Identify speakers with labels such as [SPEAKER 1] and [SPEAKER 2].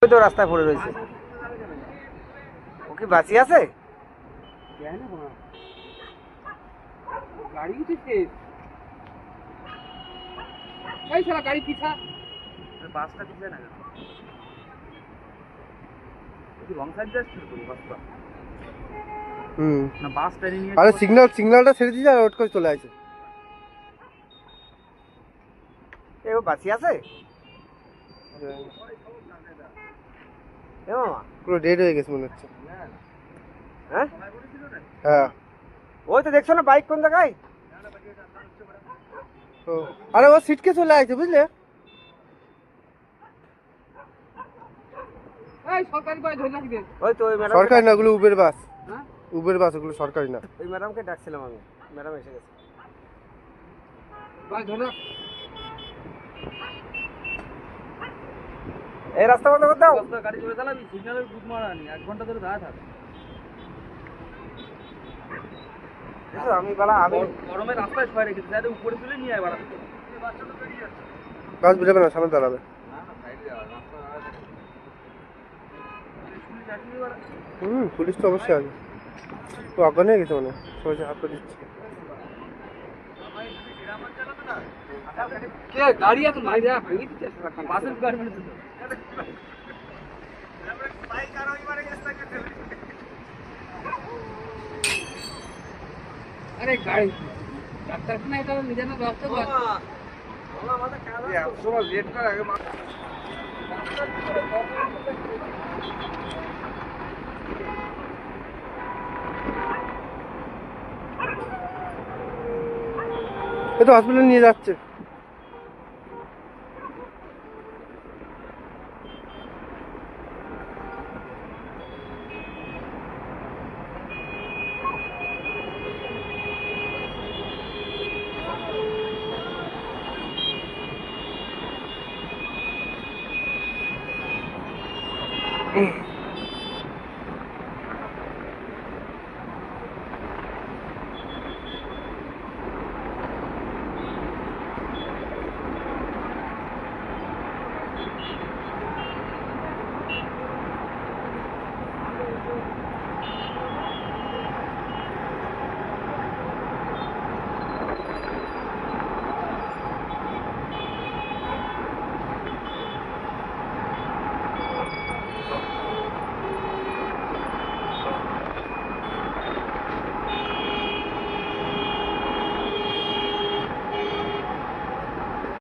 [SPEAKER 1] ওই তো রাস্তায় পড়ে রয়েছে। ও কি বাঁচি আছে?
[SPEAKER 2] গাড়ি তো শেষ। এই শালা গাড়ি পিছা। বাসটা পিছে না কেন? তুই রং সাইড যাচ্ছিস তো বাসটা। না বাস টেনে নিয়ে।
[SPEAKER 3] আরে সিগন্যালটা ছেড়ে দিয়েছে আর ওট করে চলে আসে।
[SPEAKER 1] এ ও বাঁচি আছে? এ মামা
[SPEAKER 3] পুরো ডেড হয়ে গেছে মনে হচ্ছে।
[SPEAKER 1] হ্যাঁ
[SPEAKER 3] হ্যাঁ
[SPEAKER 1] ওই তো দেখছো না বাইক কোন জায়গায়?
[SPEAKER 3] আরে ও সিটকে চলে আসছে বুঝলে।
[SPEAKER 2] এই সরকারি বাস ধরে রাখবে।
[SPEAKER 1] ওই তো ওই ম্যাডাম
[SPEAKER 3] সরকারি না, ওগুলো উবের বাস।
[SPEAKER 2] হ্যাঁ
[SPEAKER 3] উবের বাস, ওগুলো সরকারি না।
[SPEAKER 1] ওই ম্যাডামকে ডাকছিলাম আমি, ম্যাডাম এসে গেছে।
[SPEAKER 2] বাস ধরে রাখ।
[SPEAKER 1] এই রাস্তা বন্ধ করে দাও।
[SPEAKER 2] রাস্তা গাড়ি চলে চালাবি, সিগন্যালের বুট মারা নি, 1 ঘন্টা ধরে দাঁড়া থাক।
[SPEAKER 1] দেখো আমি
[SPEAKER 2] গরমে রাস্তায় ছয় রেখেছি, যাতে উপরে তুলে নিয়ে আয় বাড়া।
[SPEAKER 3] বাস বেরোবে না, সামনে দাঁড়াবে। পুলিশ তো অবশ্যই আছে। তো অজ্ঞান হয়ে গেছে মানে, সবাই হাত করে দিচ্ছে।
[SPEAKER 2] কে গাড়ি এত নাই রে, ভেঙে দিচ্ছে শালা। বাসের গাড়ি মানে তো।
[SPEAKER 1] বাইক আর ওই মারে গেছে তাকে ঠেলে।
[SPEAKER 2] আরে গাড়ি ডাক্তারখানা এটা নিজে না রাস্তা বাস।
[SPEAKER 1] মামা আমাদের কাজ আছে। সময় লেট করে আগে
[SPEAKER 3] এ তো হসপিটালে নিয়ে যাচ্ছে।